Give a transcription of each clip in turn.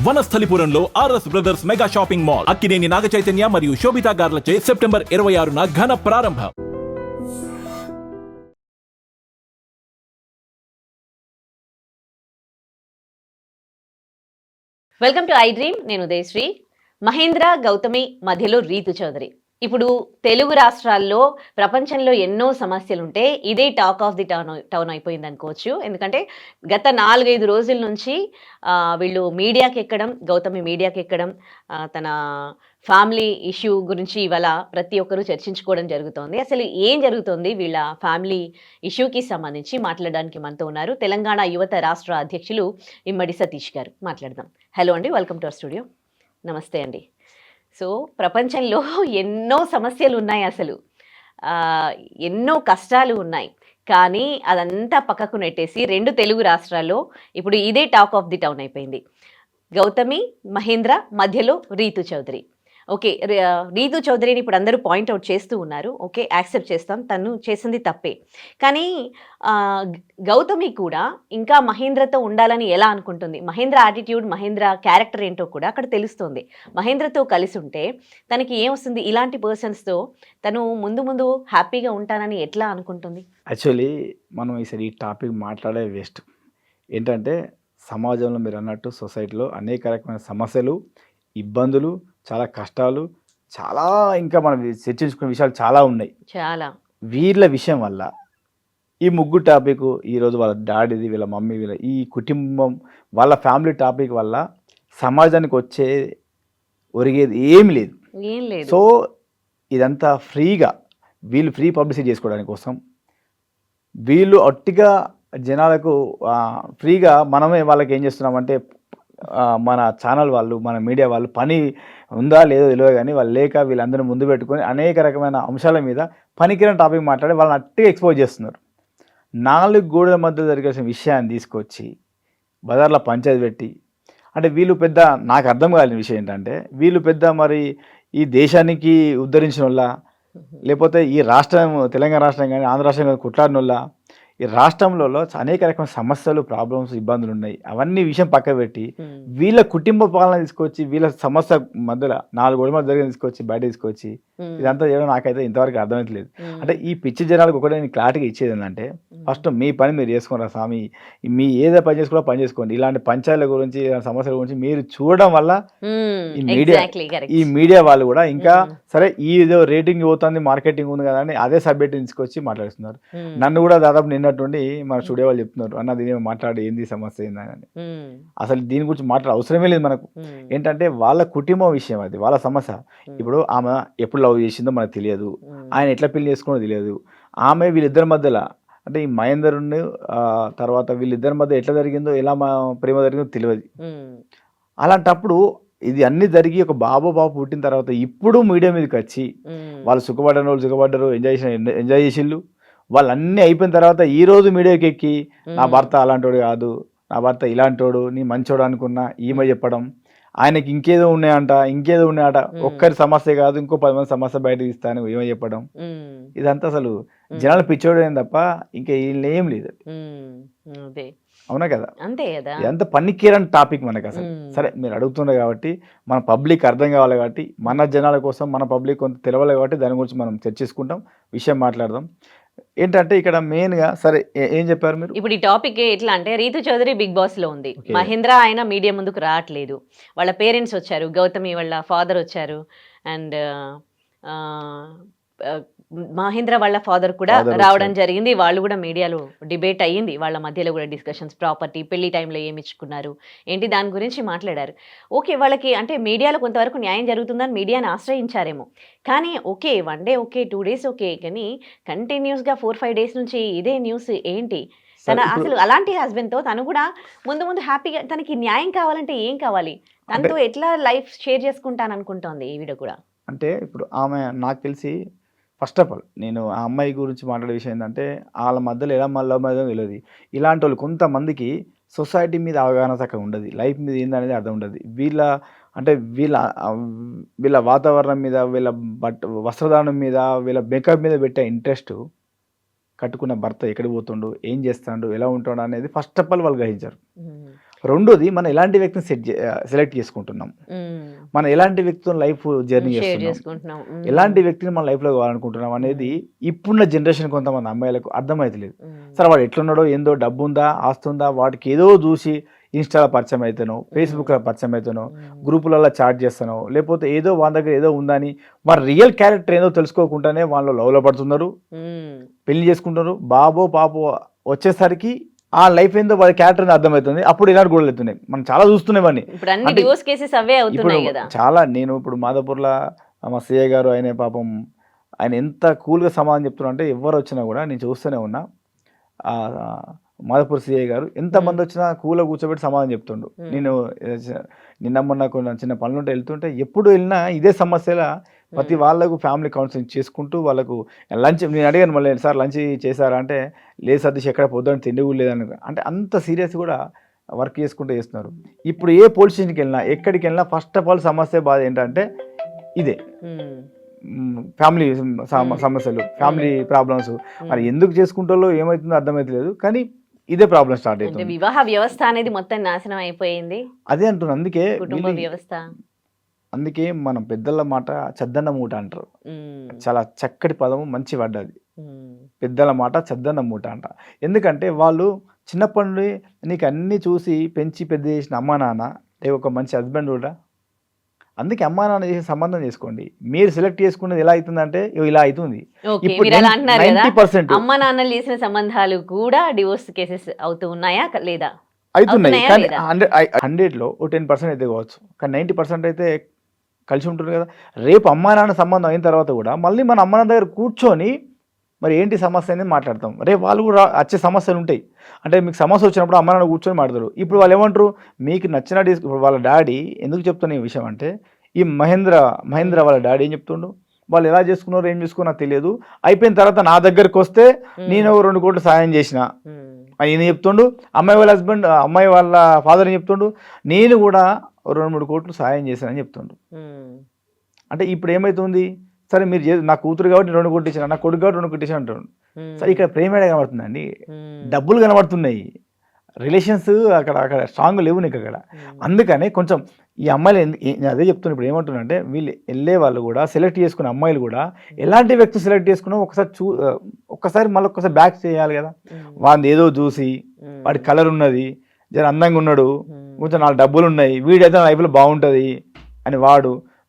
వనస్థలిపురంలో RS brothers mega shopping mall Akkineni Naga Chaitanya మరియు శోభితా గార్లచే September 26న ఘన ప్రారంభం. Welcome to iDream. నేను ఉదయశ్రీ. మహేంద్ర గౌతమి మధ్యలో రీతు చౌదరి. ఇప్పుడు తెలుగు రాష్ట్రాల్లో ప్రపంచంలో ఎన్నో సమస్యలు ఉంటే ఇదే టాక్ ఆఫ్ ది టౌన్ అయిపోయింది అనుకోవచ్చు. ఎందుకంటే గత 4-5 రోజుల నుంచి వీళ్ళు మీడియాకి ఎక్కడం, గౌతమి మీడియాకి ఎక్కడం, తన ఫ్యామిలీ ఇష్యూ గురించి ఇవాళ ప్రతి ఒక్కరూ చర్చించుకోవడం జరుగుతోంది. అసలు ఏం జరుగుతోంది వీళ్ళ ఫ్యామిలీ ఇష్యూకి సంబంధించి మాట్లాడడానికి మనతో ఉన్నారు తెలంగాణ యువత రాష్ట్ర అధ్యక్షులు ఇమ్మడి సతీష్ గారు. మాట్లాడదాం. హలో అండి, వెల్కమ్ టు అవర్ స్టూడియో. నమస్తే అండి. సో ప్రపంచంలో ఎన్నో సమస్యలు ఉన్నాయి, అసలు ఎన్నో కష్టాలు ఉన్నాయి. కానీ అదంతా పక్కకు నెట్టేసి 2 తెలుగు రాష్ట్రాల్లో ఇప్పుడు ఇదే టాక్ ఆఫ్ ది టౌన్ అయిపోయింది. గౌతమి, మహేంద్ర మధ్యలో రీతు చౌదరి. ఓకే, రీతు చౌదరిని ఇప్పుడు అందరూ పాయింట్అవుట్ చేస్తూ ఉన్నారు. ఓకే, యాక్సెప్ట్ చేస్తాం, తను చేసింది తప్పే. కానీ గౌతమి కూడా ఇంకా మహేంద్రతో ఉండాలని ఎలా అనుకుంటుంది? మహేంద్ర యాటిట్యూడ్, మహేంద్ర క్యారెక్టర్ ఏంటో కూడా అక్కడ తెలుస్తుంది. మహేంద్రతో కలిసి ఉంటే తనకి ఏమొస్తుంది? ఇలాంటి పర్సన్స్తో తను ముందు ముందు హ్యాపీగా ఉంటానని ఎట్లా అనుకుంటుంది? యాక్చువల్లీ మనం ఈసారి ఈ టాపిక్ మాట్లాడే వేస్ట్. ఏంటంటే సమాజంలో మీరు అన్నట్టు సొసైటీలో అనేక రకమైన సమస్యలు, ఇబ్బందులు, చాలా కష్టాలు, చాలా ఇంకా మనం చర్చించుకునే విషయాలు చాలా ఉన్నాయి. చాలా వీళ్ళ విషయం వల్ల ఈ ముగ్గురు టాపిక్ ఈరోజు వాళ్ళ డాడీది, వీళ్ళ మమ్మీ, వీళ్ళ ఈ కుటుంబం, వాళ్ళ ఫ్యామిలీ టాపిక్ వల్ల సమాజానికి వచ్చే ఒరిగేది ఏమి లేదు. ఏం లేదు. సో ఇదంతా ఫ్రీగా వీళ్ళు ఫ్రీ పబ్లిసిటీ చేసుకోవడానికి కోసం వీళ్ళు ఒట్టిగా జనాలకు ఫ్రీగా మనమే వాళ్ళకి ఏం చేస్తున్నామంటే మన ఛానల్ వాళ్ళు, మన మీడియా వాళ్ళు పని ఉందా లేదో తెలియదు కానీ వాళ్ళు లేక వీళ్ళందరూ ముందు పెట్టుకొని అనేక రకమైన అంశాల మీద పనికిరాని టాపిక్ మాట్లాడి వాళ్ళని అట్టిగా ఎక్స్పోజ్ చేస్తున్నారు. 4 గోడల మధ్య జరిగాల్సిన విషయాన్ని తీసుకొచ్చి బజార్లో పంచాయతీ పెట్టి, అంటే వీళ్ళు పెద్ద, నాకు అర్థం కాలేని విషయం ఏంటంటే వీళ్ళు పెద్ద మరి ఈ దేశానికి ఉద్ధరించిన వాళ్ళ, లేకపోతే ఈ రాష్ట్రం తెలంగాణ రాష్ట్రం కానీ ఆంధ్ర రాష్ట్రం కానీ కొట్లాడిన వాళ్ళ, ఈ రాష్ట్రంలో అనేక రకమైన సమస్యలు, ప్రాబ్లమ్స్, ఇబ్బందులు ఉన్నాయి. అవన్నీ విషయం పక్క పెట్టి వీళ్ళ కుటుంబ పాలన తీసుకొచ్చి వీళ్ళ సమస్య మధ్యలో 4 గోడల మధ్య జరిగిన తీసుకొచ్చి బయట తీసుకొచ్చి ఇదంతా చేయడం నాకైతే ఇంతవరకు అర్థమవుతలేదు. అంటే ఈ పిచ్చి జనాలకు ఒకటే నేను క్లారిటీగా ఇచ్చేది ఏంటంటే, ఫస్ట్ మీ పని మీరు చేసుకోరా స్వామి, మీ ఏదో పని చేసుకోవాలో పని చేసుకోండి. ఇలాంటి పంచాయతీల గురించి, ఇలాంటి సమస్యల గురించి మీరు చూడడం వల్ల ఈ మీడియా వాళ్ళు కూడా ఇంకా సరే ఈ ఏదో రేటింగ్ పోతుంది, మార్కెటింగ్ ఉంది కదా అని అదే సబ్జెక్ట్ తీసుకొచ్చి మాట్లాడుతున్నారు. నన్ను కూడా దాదాపు నిన్నటువంటి మన స్టూడియో వాళ్ళు చెప్తున్నారు, అన్న దీని మాట్లాడి ఏంది సమస్య ఏందని. అసలు దీని గురించి మాట్లాడే అవసరమే లేదు మనకు. ఏంటంటే వాళ్ళ కుటుంబం విషయం, అది వాళ్ళ సమస్య. ఇప్పుడు ఆమె ఎప్పుడు లవ్ చేసిందో మనకు తెలియదు, ఆయన ఎట్లా పెళ్లి చేసుకున్నో తెలియదు. ఆమె వీళ్ళిద్దరి మధ్యలో అంటే ఈ మహేందర్ని తర్వాత వీళ్ళిద్దరి మధ్య ఎట్లా జరిగిందో, ఎలా ప్రేమ జరిగిందో తెలియదు. అలాంటప్పుడు ఇది అన్ని జరిగి ఒక బాబు పుట్టిన తర్వాత ఇప్పుడు మీడియా మీదకి వచ్చి వాళ్ళు సుఖపడ్డ వాళ్ళు సుఖపడ్డారు, ఎంజాయ్ చేసిళ్ళు, వాళ్ళన్నీ అయిపోయిన తర్వాత ఈరోజు మీడియాకి ఎక్కి నా భర్త అలాంటోడు కాదు, నా భర్త ఇలాంటోడు, నీ మంచోడు అనుకున్నా ఈమె చెప్పడం, ఆయనకి ఇంకేదో ఉన్నాయట, ఒక్కరి సమస్య కాదు ఇంకో 10 మంది సమస్య బయట తీస్తాను ఈమె చెప్పడం, ఇదంతా అసలు జనాలు పిచ్చోడేం తప్ప ఇంకా ఏం లేదు. అవునా కదా? అంతే కదా. ఎంత పనికిరాని టాపిక్ మనకి అసలు. సరే మీరు అడుగుతుండే కాబట్టి మన పబ్లిక్ అర్థం కావాలి కాబట్టి, మన జనాల కోసం మన పబ్లిక్ కొంత తెలవాలి కాబట్టి దాని గురించి మనం చర్చించుకుంటాం, విషయం మాట్లాడదాం. ఏంటంటే ఇక్కడ మెయిన్ గా సరే ఏం చెప్పారు మీరు? ఇప్పుడు ఈ టాపిక్ ఎట్లా అంటే, రీతు చౌదరి బిగ్ బాస్ లో ఉంది, మహేంద్ర ఆయన మీడియా ముందుకు రావట్లేదు, వాళ్ళ పేరెంట్స్ వచ్చారు, గౌతమి వాళ్ళ ఫాదర్ వచ్చారు, అండ్ మహేంద్ర వాళ్ళ ఫాదర్ కూడా రావడం జరిగింది. వాళ్ళు కూడా మీడియాలో డిబేట్ అయ్యింది, వాళ్ళ మధ్యలో కూడా డిస్కషన్స్, ప్రాపర్టీ, పెళ్లి టైంలో ఏమి ఇచ్చుకున్నారు ఏంటి దాని గురించి మాట్లాడారు. ఓకే, వాళ్ళకి అంటే మీడియాలో కొంతవరకు న్యాయం జరుగుతుందని మీడియాని ఆశ్రయించారేమో. కానీ okay, 1 day okay, 2 days okay, కానీ కంటిన్యూస్గా 4-5 days నుంచి ఇదే న్యూస్ ఏంటి? తన అసలు అలాంటి హస్బెండ్తో తను కూడా ముందు హ్యాపీగా, తనకి న్యాయం కావాలంటే ఏం కావాలి? తనతో ఎట్లా లైఫ్ షేర్ చేసుకుంటాను అనుకుంటోంది ఈవిడ కూడా. అంటే ఇప్పుడు ఆమె నాకు తెలిసి ఫస్ట్ ఆఫ్ ఆల్ నేను ఆ అమ్మాయి గురించి మాట్లాడే విషయం ఏంటంటే, వాళ్ళ మధ్యలో ఎలా లవ్ మ్యారేజ్ తెలియదు. ఇలాంటి వాళ్ళు కొంతమందికి సొసైటీ మీద అవగాహన చక్కగా ఉండదు, లైఫ్ మీద ఏందనేది అర్థం ఉండదు. వీళ్ళ వాతావరణం మీద, వీళ్ళ వస్త్రధారణం మీద, వీళ్ళ మేకప్ మీద పెట్టే ఇంట్రెస్ట్, కట్టుకున్న భర్త ఎక్కడికి పోతుండు, ఏం చేస్తాడు, ఎలా ఉంటాడు అనేది ఫస్ట్ ఆఫ్ ఆల్ వాళ్ళు గ్రహించారు. రెండోది మనం ఎలాంటి వ్యక్తిని సెలెక్ట్ చేసుకుంటున్నాం, మనం ఎలాంటి వ్యక్తితో లైఫ్ జర్నీ షేర్ చేస్తున్నాం, చేసుకుంటున్నాం. ఎలాంటి వ్యక్తిని మన లైఫ్లో కావాలనుకుంటున్నాం అనేది ఇప్పుడున్న జనరేషన్ కొంతమంది అమ్మాయిలకు అర్థమవుతలేదు. సరే వాడు ఎట్లున్నాడో ఏందో, డబ్బు ఉందా, ఆస్తి ఉందా, వాటికి ఏదో చూసి ఇన్స్టాలో పరిచయం అవుతాను, ఫేస్బుక్లో పరిచయం అవుతాను, గ్రూపులలో చాట్ చేస్తాను, లేకపోతే ఏదో వాళ్ళ దగ్గర ఏదో ఉందని వారి రియల్ క్యారెక్టర్ ఏదో తెలుసుకోకుండానే వాళ్ళు లవ్లో పడుతున్నారు, పెళ్లి చేసుకుంటున్నారు. బాబో పాపో వచ్చేసరికి ఆ లైఫ్ ఏందో వాడి క్యారెక్టర్ అర్థమవుతుంది. అప్పుడు ఇలాంటి గొడవలు అవుతున్నాయి, మనం చాలా చూస్తున్నామని. ఇప్పుడు అన్ని డివోర్స్ కేసెస్ అవే అవుతున్నాయి కదా. చాలా నేను ఇప్పుడు మాదాపూర్లో మా సిఐ గారు ఆయన పాపం ఆయన ఎంత కూల్గా సమాధానం చెప్తున్నా అంటే, ఎవరు వచ్చినా కూడా నేను చూస్తూనే ఉన్నా. మాదాపూర్ సిఐ గారు ఎంతమంది వచ్చినా కూల కూర్చోబెట్టి సమాధానం చెప్తుండు. నేను నిన్న మొన్న కొన్ని చిన్న పనులుంటే వెళ్తుంటే ఎప్పుడు వెళ్ళినా ఇదే సమస్యల ప్రతి వాళ్ళకు ఫ్యామిలీ కౌన్సిలింగ్ చేసుకుంటూ వాళ్ళకు లంచ్, నేను అడిగాను మళ్ళీ సార్ లంచ్ చేశారా అంటే, లేదు సతీష్ ఎక్కడ పొద్దున్న తిండి కూడా లేదని. అంటే అంత సీరియస్ కూడా వర్క్ చేసుకుంటూ చేస్తున్నారు. ఇప్పుడు ఏ పోలీస్ స్టేషన్కి వెళ్ళినా ఎక్కడికి వెళ్ళినా ఫస్ట్ ఆఫ్ ఆల్ సమస్య బాధ ఏంటంటే ఇదే ఫ్యామిలీ సమస్యలు, ఫ్యామిలీ ప్రాబ్లమ్స్. మరి ఎందుకు చేసుకుంటారో ఏమవుతుందో అర్థమవుతలేదు, కానీ ఇదే ప్రాబ్లం స్టార్ట్ అవుతుంది. వివాహ వ్యవస్థ అనేది మొత్తం నాశనం అయిపోయింది. అదే అంటున్నా, అందుకే కుటుంబ వ్యవస్థ. అందుకే మనం పెద్దల మాట చద్దన్న మూట అంటారు. చాలా చక్కటి పదము, మంచి పడ్డది. పెద్దల మాట చద్దన్న మూట అంట. ఎందుకంటే వాళ్ళు చిన్నప్పటి నుండి నీకు అన్ని చూసి పెంచి పెద్ద చేసిన అమ్మా నాన్న, ఒక మంచి హస్బెండ్ కూడా. అందుకే అమ్మా నాన్న చేసే సంబంధం చేసుకోండి. మీరు సెలెక్ట్ చేసుకునేది ఎలా అవుతుందంటే ఇలా అవుతుంది. ఇప్పుడు 90% అమ్మ నాన్నలు చేసిన సంబంధాలు కూడా డివోర్స్ కేసెస్ అవుతూ ఉన్నాయా లేదా? అవుతున్నాయి, కానీ 100లో 10% అయితే కావచ్చు, కానీ 90% అయితే కలిసి ఉంటుంది కదా. రేపు అమ్మా నాన్న సంబంధం అయిన తర్వాత కూడా మళ్ళీ మన అమ్మ నాన్న దగ్గర కూర్చొని మరి ఏంటి సమస్య అనేది మాట్లాడతాం. రేపు వాళ్ళు కూడా వచ్చే సమస్యలు ఉంటాయి. అంటే మీకు సమస్య వచ్చినప్పుడు అమ్మ నాన్న కూర్చొని మాట్లాడతారు. ఇప్పుడు వాళ్ళు ఏమంటారు, మీకు నచ్చిన ఇప్పుడు వాళ్ళ డాడీ ఎందుకు చెప్తున్న ఈ విషయం అంటే, ఈ మహేంద్ర వాళ్ళ డాడీ ఏం చెప్తుండు, వాళ్ళు ఎలా చేసుకున్నారో ఏం చేసుకున్నా నాకు తెలియదు, అయిపోయిన తర్వాత నా దగ్గరకు వస్తే నేను 2 కోట్లు సాయం చేసిన ఈయన చెప్తుండు. అమ్మాయి వాళ్ళ ఫాదర్ ఏం చెప్తుండు, నేను కూడా 2-3 కోట్లు సాయం చేశానని చెప్తుండు. అంటే ఇప్పుడు ఏమవుతుంది, సరే మీరు నా కూతురు కాబట్టి 2 కోట్లు ఇచ్చిన, నా కొడుకు కాబట్టి 2 కోట్లు ఇచ్చిన అంటాడు. సరే ఇక్కడ ప్రేమ కనబడుతుందండి, డబ్బులు కనబడుతున్నాయి, రిలేషన్స్ అక్కడ స్ట్రాంగ్ లేవు నీకు అక్కడ. అందుకనే కొంచెం ఈ అమ్మాయిలు నేను అదే చెప్తున్నాను. ఇప్పుడు ఏమంటున్నా అంటే, వీళ్ళు వెళ్ళే వాళ్ళు కూడా సెలెక్ట్ చేసుకున్న అమ్మాయిలు కూడా ఎలాంటి వ్యక్తి సెలెక్ట్ చేసుకున్నా ఒక్కసారి మళ్ళీ ఒక్కసారి బ్యాక్ చేయాలి కదా. వాడిని ఏదో చూసి వాడి కలర్ ఉన్నది, జర అందంగా ఉన్నాడు, కొంచెం 4 డబ్బులు ఉన్నాయి, వీడైతే నా లైఫ్లో బాగుంటుంది అని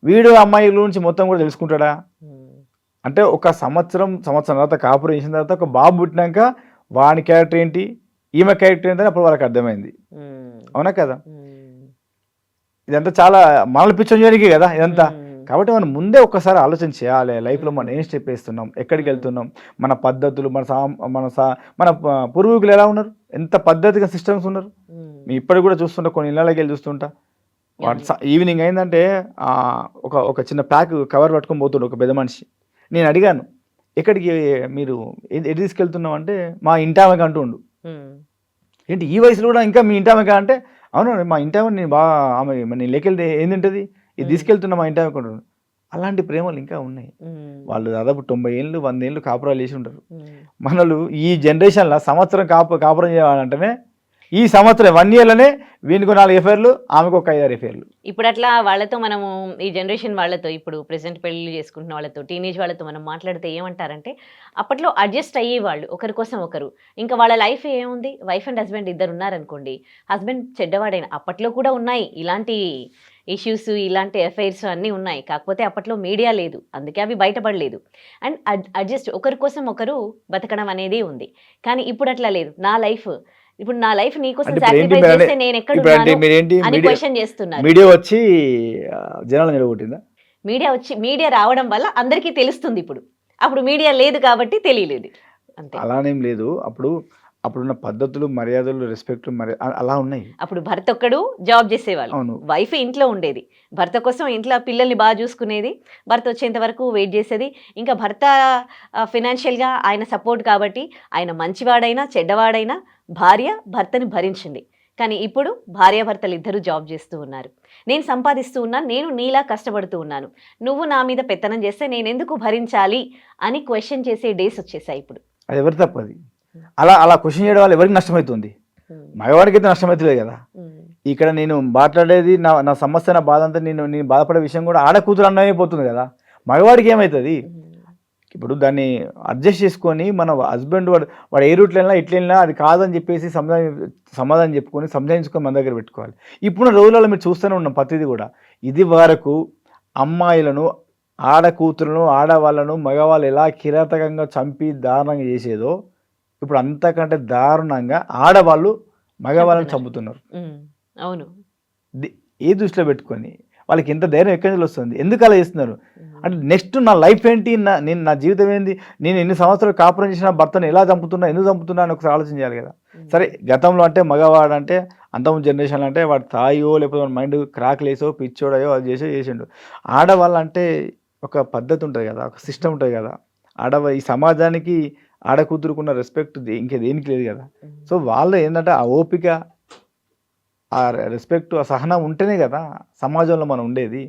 వీడు అమ్మాయిల గురించి మొత్తం కూడా తెలుసుకుంటాడా? అంటే ఒక సంవత్సరం తర్వాత కాపురం చేసిన తర్వాత ఒక బాబు పుట్టినాక వాని క్యారెక్టర్ ఏంటి, ఈమె క్యారెక్టర్ ఏంటని అప్పుడు వాళ్ళకి అర్థమైంది. అవునా కదా? ఇదంతా చాలా మనల్ని పిచ్చోనికి కదా ఇదంతా. కాబట్టి మనం ముందే ఒక్కసారి ఆలోచన చేయాలి, లైఫ్లో మనం ఏం స్టెప్ వేస్తున్నాం, ఎక్కడికి వెళ్తున్నాం, మన పద్ధతులు, మన పూర్వీకులు ఎలా ఉన్నారు, ఎంత పద్ధతిగా సిస్టమ్స్ ఉన్నారు. మేము ఇప్పటికి కూడా చూస్తుంటా, కొన్ని ఇళ్ళకి వెళ్ళి చూస్తుంటా. ఈవినింగ్ అయిందంటే ఒక చిన్న ప్యాక్ కవర్ పట్టుకొని పోతుండే ఒక పెద్ద మనిషి. నేను అడిగాను, ఎక్కడికి మీరు ఎటు తీసుకెళ్తున్నాం అంటే, మా ఇంటామెకి అంటుండు. ఏంటి ఈ వయసులో కూడా ఇంకా మీ ఇంటామెకా అంటే, అవును మా ఇంటామె నేను బాగా ఆమె నేను లేకెళ్తే ఏం తింటుంది, ఇది తీసుకెళ్తున్నా మా ఇంటామెకి అంటుండు. అలాంటి ప్రేమలు ఇంకా ఉన్నాయి. వాళ్ళు దాదాపు 90 ఏళ్ళు 100 ఏళ్ళు కాపురాలు చేసి ఉంటారు. మనలు ఈ జనరేషన్లో సంవత్సరం కాపురం చేయాలంటేనే, ఈ సంవత్సరం 1 ఇయర్లోనే వీనికి 4 ఎఫ్ఐఆర్లు, ఆమెకు ఒక 5-6 ఎఫ్ఐఆర్లు. ఇప్పుడు అట్లా వాళ్ళతో మనము ఈ జనరేషన్ వాళ్ళతో, ఇప్పుడు ప్రెసెంట్ పెళ్లి చేసుకుంటున్న వాళ్ళతో, టీనేజ్ వాళ్ళతో మనం మాట్లాడితే ఏమంటారంటే, అప్పట్లో అడ్జస్ట్ అయ్యేవాళ్ళు ఒకరి కోసం ఒకరు. ఇంకా వాళ్ళ లైఫ్ ఏముంది, వైఫ్ అండ్ హస్బెండ్ ఇద్దరు ఉన్నారనుకోండి, హస్బెండ్ చెడ్డవాడైన, అప్పట్లో కూడా ఉన్నాయి ఇలాంటి ఇష్యూస్, ఇలాంటి ఎఫైర్స్ అన్నీ ఉన్నాయి. కాకపోతే అప్పట్లో మీడియా లేదు, అందుకే అవి బయటపడలేదు. అండ్ అడ్జస్ట్ ఒకరి కోసం ఒకరు బతకడం అనేది ఉంది. కానీ ఇప్పుడు అట్లా లేదు. ఇప్పుడు నా లైఫ్ నీకోసం సాక్రిఫైస్ చేస్తే నేను ఎక్కడ అని క్వశ్చన్ చేస్తున్నారు. మీడియా వచ్చి జనాలు నిలబొట్టిందా? మీడియా రావడం వల్ల అందరికీ తెలుస్తుంది. అప్పుడు మీడియా లేదు కాబట్టి తెలియలేదు, అంతే. అలానేం లేదు. అప్పుడున్న పద్ధతులు, మర్యాదలు, రెస్పెక్ట్ అలా ఉన్నాయి. అప్పుడు భర్త ఒక్కడు జాబ్ చేసేవాళ్ళు, వైఫ్ ఇంట్లో ఉండేది, భర్త కోసం ఇంట్లో పిల్లల్ని బాగా చూసుకునేది, భర్త వచ్చేంత వరకు వెయిట్ చేసేది. ఇంకా భర్త ఫినాన్షియల్గా ఆయన సపోర్ట్ కాబట్టి, ఆయన మంచివాడైనా చెడ్డవాడైనా భార్య భర్తని భరించింది. కానీ ఇప్పుడు భార్యాభర్తలు ఇద్దరు జాబ్ చేస్తూ ఉన్నారు. నేను సంపాదిస్తూ ఉన్నాను, నేను నీలా కష్టపడుతూ ఉన్నాను, నువ్వు నా మీద పెత్తనం చేస్తే నేను ఎందుకు భరించాలి అని క్వశ్చన్ చేసే డేస్ వచ్చేసాయి ఇప్పుడు. అది ఎవరి తప్పది? అలా క్వశ్చన్ చేయడం వల్ల ఎవరికి నష్టమవుతుంది? మగవాడికి అయితే నష్టమవుతుంది కదా. ఇక్కడ నేను మాట్లాడేది నా సమస్య, నా బాధ అంతా, నేను బాధపడే విషయం కూడా ఆడ కూతురు అన్నమైపోతుంది కదా. మగవాడికి ఏమవుతుంది? ఇప్పుడు దాన్ని అడ్జస్ట్ చేసుకొని మన హస్బెండ్ వాడు ఏ రూట్లో వెళ్ళినా ఇట్లా వెళ్ళినా అది కాదని చెప్పేసి సమాధానం చెప్పుకొని సంజాయించుకొని మన దగ్గర పెట్టుకోవాలి. ఇప్పుడు రోజులలో మీరు చూస్తూనే ఉన్నాం ప్రతిదీ కూడా. ఇది వరకు అమ్మాయిలను, ఆడ కూతురును, ఆడవాళ్ళను మగవాళ్ళు ఎలా కిరాతకంగా చంపి దారుణంగా చేసేదో ఇప్పుడు అంతకంటే దారుణంగా ఆడవాళ్ళు మగవాళ్ళని చంపుతున్నారు. అవును. ఏ దృష్టిలో పెట్టుకొని వాళ్ళకి ఎంత ధైర్యం ఎక్కడి నుంచి వస్తుంది? ఎందుకు అలా చేస్తున్నారు అంటే నెక్స్ట్ నా లైఫ్ ఏంటి, నా జీవితం ఏంది, నేను ఎన్ని సంవత్సరాలు కాపురం చేసిన భర్తను ఎలా చంపుతున్నా, ఎందుకు చంపుతున్నా అని ఒకసారి ఆలోచన చేయాలి కదా. సరే గతంలో అంటే మగవాడు అంటే అంతకుముందు జనరేషన్లో అంటే వాడు తాయో లేకపోతే వాడు మైండ్ క్రాక్ లేసో పిచ్చోడయో అది చేసిండు. ఆడవాళ్ళు అంటే ఒక పద్ధతి ఉంటుంది కదా, ఒక సిస్టమ్ ఉంటుంది కదా. ఈ సమాజానికి ఆడ కూతురుకున్న రెస్పెక్ట్ ఇంకా దేనికి లేదు కదా. సో వాళ్ళు ఏంటంటే ఆ ఓపిక, ఆ రెస్పెక్ట్, ఆ సహనం ఉంటేనే కదా సమాజంలో మనం ఉండేది.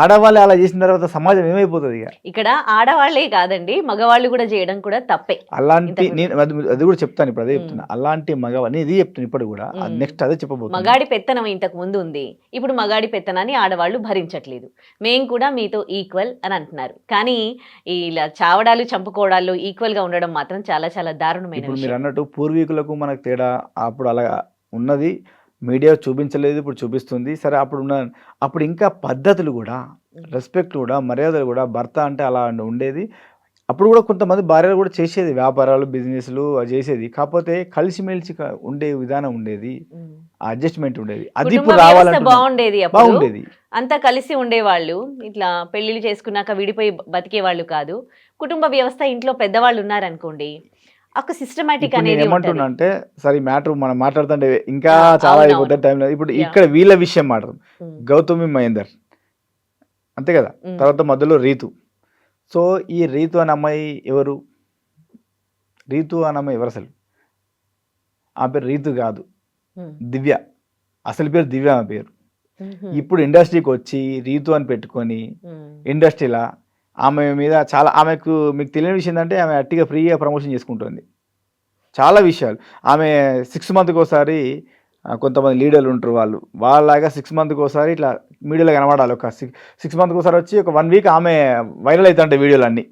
ఆడవాళ్ళు అలా చేసిన తర్వాత సమాజం ఏమైపోతుంది? ఇక్కడ ఆడవాళ్లే కాదండి, మగవాళ్ళు కూడా చేయడం కూడా తప్పే. అలాంటి నేను అది కూడా చెప్తాను, ఇప్పుడు అదే చెప్తున్నా. అలాంటి మగవాడిని ఇది చెప్తాను ఇప్పుడు కూడా, నెక్స్ట్ అదే చెప్పబోతున్నా. మగాడి పెత్తనం ఇంతకు ముందు ఉంది, ఇప్పుడు మగాడి పెత్తనాన్ని ఆడవాళ్ళు భరించట్లేదు. మేం కూడా మీతో ఈక్వల్ అని అంటున్నారు, కానీ ఇలా చావడాలు చంపుకోవడాలు ఈక్వల్ గా ఉండడం మాత్రం చాలా చాలా దారుణమైన ఇప్పుడు మీరు విషయం. అన్నట్టు పూర్వీకులకు మనకు తేడా అప్పుడు అలా ఉన్నది. మీడియా చూపించలేదు, ఇప్పుడు చూపిస్తుంది. సరే అప్పుడు ఇంకా పద్ధతులు కూడా, రెస్పెక్ట్ కూడా, మర్యాదలు కూడా, భర్త అంటే అలా ఉండేది. అప్పుడు కూడా కొంతమంది భార్యలు కూడా చేసేది, వ్యాపారాలు, బిజినెస్లు చేసేది. కాకపోతే కలిసిమెలిసి ఉండే విధానం ఉండేది, అడ్జస్ట్మెంట్ ఉండేది. అది ఇప్పుడు రావాలంటే బాగుండేది. అంతా కలిసి ఉండేవాళ్ళు, ఇట్లా పెళ్లిళ్ళు చేసుకున్నాక విడిపోయి బతికే వాళ్ళు కాదు. కుటుంబ వ్యవస్థ, ఇంట్లో పెద్దవాళ్ళు ఉన్నారనుకోండి, ఒక సిస్టమాటిక్ అనేది ఏమంటున్నా అంటే, సరే మ్యాటర్ మనం మాట్లాడుతుంటే ఇంకా చాలా అయిపోతుంది టైం లేదు. ఇప్పుడు ఇక్కడ వీళ్ళ విషయం మాట్లాడదాం. గౌతమి మహేందర్ అంతే కదా, తర్వాత మధ్యలో రీతు. సో ఈ రీతు అనే అమ్మాయి ఎవరు? రీతు అనే అమ్మాయి ఎవరు అసలు? ఆ పేరు రీతు కాదు, దివ్య. అసలు పేరు దివ్య ఆమె పేరు. ఇప్పుడు ఇండస్ట్రీకి వచ్చి రీతు అని పెట్టుకొని ఇండస్ట్రీలా ఆమె మీద చాలా, ఆమెకు మీకు తెలియని విషయం ఏంటంటే ఆమె అట్టిగా ఫ్రీగా ప్రమోషన్ చేసుకుంటుంది చాలా విషయాలు. ఆమె 6 మంత్కి ఒకసారి, కొంతమంది లీడర్లు ఉంటారు వాళ్ళలాగా 6 మంత్కి ఒకసారి ఇట్లా మీడియాలో కనబడాలి. ఒక 6 మంత్కి ఒకసారి వచ్చి ఒక 1 వీక్ ఆమె వైరల్ అవుతుంటాయి వీడియోలు అన్నీ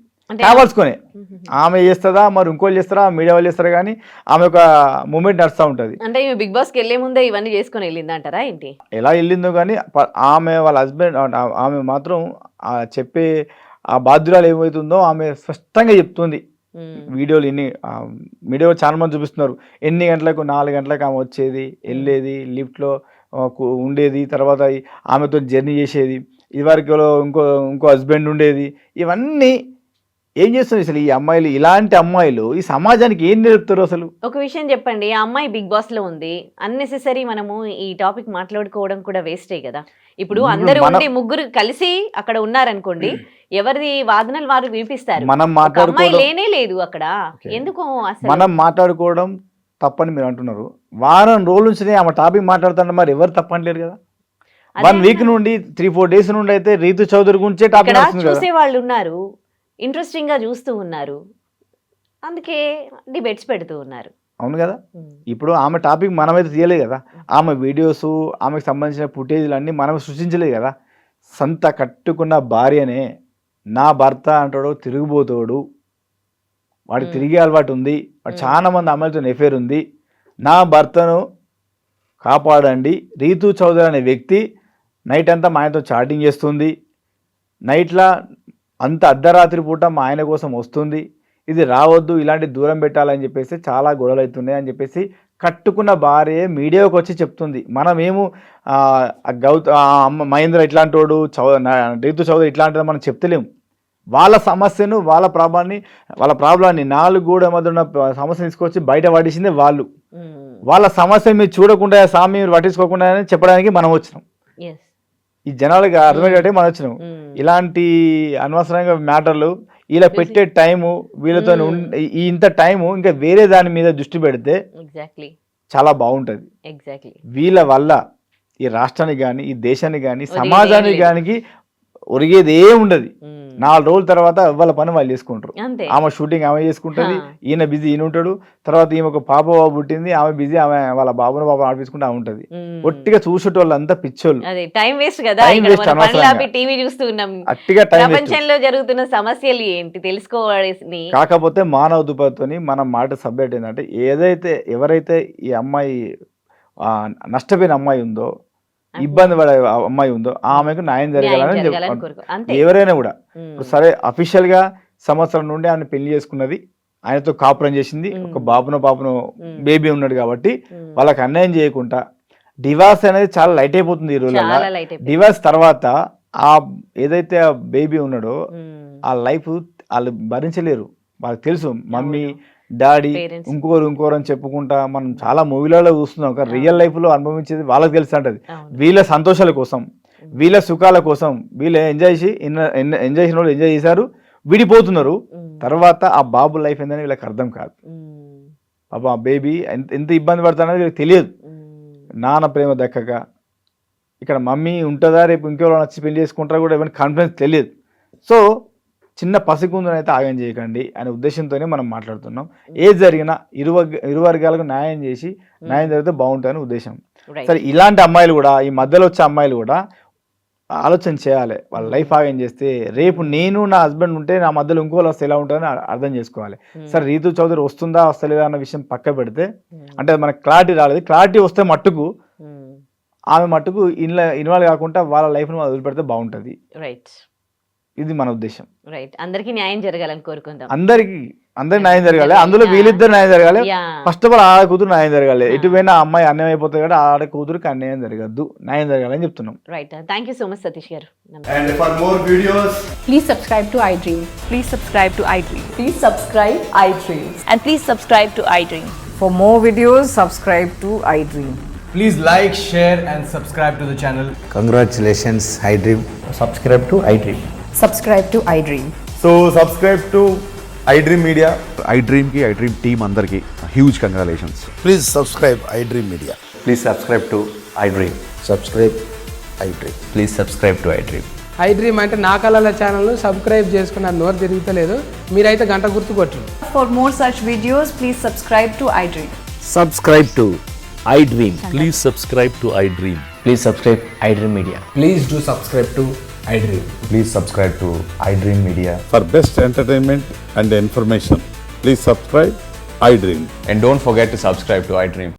కావాల్సుకొని. ఆమె చేస్తుందా మరి ఇంకోళ్ళు చేస్తారా, మీడియా వాళ్ళు చేస్తారా, కానీ ఆమె ఒక మూమెంట్ నడుస్తూ ఉంటుంది. అంటే బిగ్ బాస్కి వెళ్ళే ముందే ఇవన్నీ చేసుకొని వెళ్ళిందంటారా ఏంటి? ఎలా వెళ్ళిందో కానీ ఆమె వాళ్ళ హస్బెండ్, ఆమె మాత్రం చెప్పే ఆ బాధ్యురాలు ఏమవుతుందో ఆమె స్పష్టంగా చెప్తుంది. వీడియోలు మీడియా చాలా మంది చూపిస్తున్నారు. ఎన్ని గంటలకు, 4 గంటలకు ఆమె వచ్చేది, వెళ్ళేది, లిఫ్ట్లో ఉండేది, తర్వాత ఆమెతో జర్నీ చేసేది, ఇదివరకు ఇంకో హస్బెండ్ ఉండేది. ఇవన్నీ ఏం చేస్తుంది అసలు ఈ అమ్మాయిలు? ఇలాంటి అమ్మాయిలు ఈ సమాజానికి ఏం నేర్పుతారు అసలు? ఒక విషయం చెప్పండి, ఆ అమ్మాయి బిగ్ బాస్ లో ఉంది, అన్నెసెసరీ మనము ఈ టాపిక్ మాట్లాడుకోవడం కూడా వేస్టే కదా. ఇప్పుడు అందరూ ఉండి ముగ్గురు కలిసి అక్కడ ఉన్నారనుకోండి, ఎవరిది వాదనలు వారు వినిపిస్తారు. అమ్మాయి లేనే లేదు అక్కడ, ఎందుకు అసలు? మనం మాట్లాడుకోవడం తప్పని మీరు అంటున్నారు. వారం రోజుల నుంచి ఆమె టాపిక్ మాట్లాడుతున్నారు, మరి ఎవరు తప్పనిలేరు కదా. 1 వీక్ నుండి 3-4 డేస్ నుండి అయితే రీతు చౌదరి గురించే టాపిక్ చూసే వాళ్ళు ఉన్నారు, ఇంట్రెస్టింగ్ గా చూస్తూ ఉన్నారు, అందుకే డిబేట్స్ పెడుతూ ఉన్నారు. అవును కదా. ఇప్పుడు ఆమె టాపిక్ మనమైతే తీయలేదు కదా. ఆమె వీడియోస్, ఆమెకు సంబంధించిన ఫుటేజ్లు అన్నీ మనం సృష్టించలేదు కదా. సంత కట్టుకున్న భార్యనే నా భర్త అంటాడు, తిరిగిపోతాడు, వాడికి తిరిగే అలవాటు ఉంది, వాడు చాలా మంది అమ్మాయిలతో ఎఫైర్ ఉంది, నా భర్తను కాపాడండి. రీతు చౌదరి అనే వ్యక్తి నైట్ అంతా మా ఆయనతో చాటింగ్ చేస్తుంది, నైట్లా అంత అర్ధరాత్రి పూట మా ఆయన కోసం వస్తుంది, ఇది రావద్దు, ఇలాంటి దూరం పెట్టాలని చెప్పేసి చాలా గొడవలు అవుతున్నాయి అని చెప్పేసి కట్టుకున్న భార్య మీడియాకి వచ్చి చెప్తుంది. మనమేమో మహేంద్ర ఇట్లాంటి వాడు, రీతు చౌదరి ఇట్లాంటిది మనం చెప్తలేము. వాళ్ళ సమస్యను, వాళ్ళ ప్రాబ్లాన్ని 4 గోడల మధ్య ఉన్న సమస్యను తీసుకొచ్చి బయట పడేసిందే వాళ్ళు. వాళ్ళ సమస్య మీరు చూడకుండా, సామి మీరు పట్టించుకోకుండా చెప్పడానికి మనం వచ్చినాం. ఈ జనాలుగా అర్థమయ్యేటే మనం వచ్చినాం. ఇలాంటి అనవసరంగా మ్యాటర్లు ఇలా పెట్టే టైము, వీళ్ళతో ఇంత టైము ఇంకా వేరే దాని మీద దృష్టి పెడితే చాలా బాగుంటుంది. వీళ్ళ వల్ల ఈ రాష్ట్రానికి కానీ, ఈ దేశానికి కానీ, సమాజానికి కానీ ఒరిగేది ఏముండదు. 4 రోజుల తర్వాత వాళ్ళ పని వాళ్ళు చేసుకుంటారు. అంతే. ఆమె షూటింగ్ ఆమె చేసుకుంటది, ఆ. ఈయన బిజీ ఈయన ఉంటాడు. తర్వాత ఈమె ఒక పాప బాబు పుట్టింది, ఆమె బిజీ, ఆమె వాళ్ళ బాబును బాబు ఆడిపించుకుంటే ఆమె ఉంటది. ఒట్టిగా చూసేటోళ్ళు అంతా పిచ్చోళ్ళు. అదే టైం వేస్ట్ కదా. Time ఇక్కడ waste మన పనులు అనవసరంగా. ఆపి టీవీ చూస్తూ ఉన్నాం. అట్టిగా టైం వేస్ట్. ప్రపంచంలో జరుగుతున్న సమస్యలు ఏంటి తెలుసుకోవాల్సి. కాకపోతే మానవ దుపతోని మనం మాట సబ్జెక్ట్ ఏంటంటే, ఎవరైతే ఈ అమ్మాయి నష్టపోయిన అమ్మాయి ఉందో, ఇబ్బంది పడే అమ్మాయి ఉందో, ఆమెకు న్యాయం జరగాలని అంతే. ఎవరైనా కూడా ఇప్పుడు సరే అఫీషియల్ గా సంవత్సరం నుండి ఆమె పెళ్లి చేసుకున్నది, ఆయనతో కాపురం చేసింది, ఒక పాపను బేబీ ఉన్నాడు కాబట్టి వాళ్ళకి అన్యాయం చేయకుండా డివార్స్ అనేది చాలా లైట్ అయిపోతుంది ఈ రోజుల్లో. చాలా లైట్ అయిపోయింది. డివార్స్ తర్వాత ఆ ఏదైతే ఆ బేబీ ఉన్నాడో ఆ లైఫ్ వాళ్ళు భరించలేరు. వాళ్ళకి తెలుసు మమ్మీ డాడీ Parents. ఇంకోరు అని చెప్పుకుంటా మనం చాలా మూవీలలో చూస్తున్నాం. ఒక రియల్ లైఫ్ లో అనుభవించేది వాళ్ళకి తెలుసు అంటది. అవును. వీళ్ళ సంతోషాల కోసం, వీళ్ళ సుఖాల కోసం వీళ్ళు ఎంజాయ్ చేసిన వాళ్ళు ఎంజాయ్ చేశారు, విడిపోతున్నారు. తర్వాత ఆ బాబు లైఫ్ ఏందని వీళ్ళకి అర్థం కాదు. పాపం ఆ బేబీ ఎంత ఇబ్బంది పడుతున్నది వీళ్ళకి తెలియదు. నాన్న ప్రేమ దక్కక ఇక్కడ మమ్మీ ఉంటుందా, రేపు ఇంకెవరో నచ్చి పెళ్లి చేసుకుంటారా కూడా ఎవరికి కాన్ఫిడెన్స్ తెలియదు. సో చిన్న పసికుందని అయితే ఆగం చేయకండి అనే ఉద్దేశంతోనే మనం మాట్లాడుతున్నాం. ఏది జరిగినా ఇరు వర్గాలకు న్యాయం చేసి న్యాయం జరిగితే బాగుంటుందని ఉద్దేశం. సరే ఇలాంటి అమ్మాయిలు కూడా, ఈ మధ్యలో వచ్చే అమ్మాయిలు కూడా ఆలోచన చేయాలి. వాళ్ళ లైఫ్ ఆగం చేస్తే రేపు నేను నా హస్బెండ్ ఉంటే నా మధ్యలో ఇంకోళ్ళు వస్తే ఎలా ఉంటుందని అర్థం చేసుకోవాలి. సరే రీతు చౌదరి వస్తుందా వస్తలేదా అన్న విషయం పక్క పెడితే, అంటే మనకు క్లారిటీ రాలేదు. క్లారిటీ వస్తే మట్టుకు ఆమె మట్టుకు ఇన్వాల్వ్ కాకుండా వాళ్ళ లైఫ్ను వదిలిపెడితే బాగుంటుంది. రైట్. ఇది మన ఉద్దేశం. రైట్. అందరికీ న్యాయం జరగాలని కోరుకుందాం. అందరికి న్యాయం జరగాలి. అందులో వీళ్ళిద్దరు న్యాయం జరగాలి. Yeah. ఫస్ట్ ఆఫ్ ఆల్ ఆడ కూతురు న్యాయం జరగాలి. ఎటువైనా అమ్మాయి అన్యాయం అయిపోతుంది కదా, ఆడ కూతురికి అన్యాయం జరగద్దు, న్యాయం జరగాలని చెప్తున్నాం. Right. Thank you so much Satish గారు. And for more videos, Please subscribe to iDream. Please subscribe to iDream. Please subscribe iDream. And please subscribe to iDream. For more videos, subscribe to iDream. please like, share and subscribe to the channel. Congratulations, iDream. subscribe to iDream. Subscribe to iDream. So subscribe to iDream Media. iDream ki iDream team andarki huge congratulations. Please subscribe iDream Media. Please subscribe to iDream. Subscribe iDream. Please subscribe to iDream. iDream అంటే నా కళల channel subscribe చేసుకున్న నోరు తిరుగుతలేదు, మీరైతే గంట గుర్తు కొట్టండి. For more such videos, please subscribe to iDream. Subscribe to iDream. Please subscribe to iDream. Please subscribe iDream Media. Please do subscribe to iDream. Please subscribe to iDream Media. For best entertainment and information, please subscribe iDream. And don't forget to subscribe to iDream.